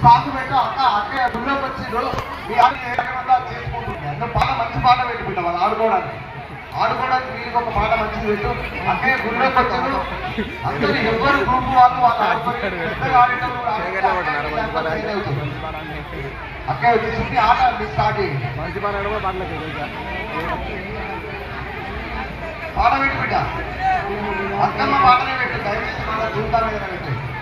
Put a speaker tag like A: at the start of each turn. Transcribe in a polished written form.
A: సాగు పెట్టు అక్క అక్కయ్య గుళ్ళోకి వచ్చిండ్రు మీ ఆడ చేసుకుంటుంది అందరూ పాట మంచి పాట పెట్టి బిడ్డ వాళ్ళు ఆడుకోవడానికి వీళ్ళకి ఒక పాట మంచిది పెట్టు అక్కయ్య గుళ్ళోకి వచ్చారు అందరూ ఎవరు గ్రూప్ వాళ్ళు అక్కయ్య వచ్చేసి ఆట స్టార్ట్ చేయండి పాట పెట్టి బిడ్డ అక్కమ్మ పాటనే పెట్టు దయచేసి మన చూద్దాం మీద పెట్టు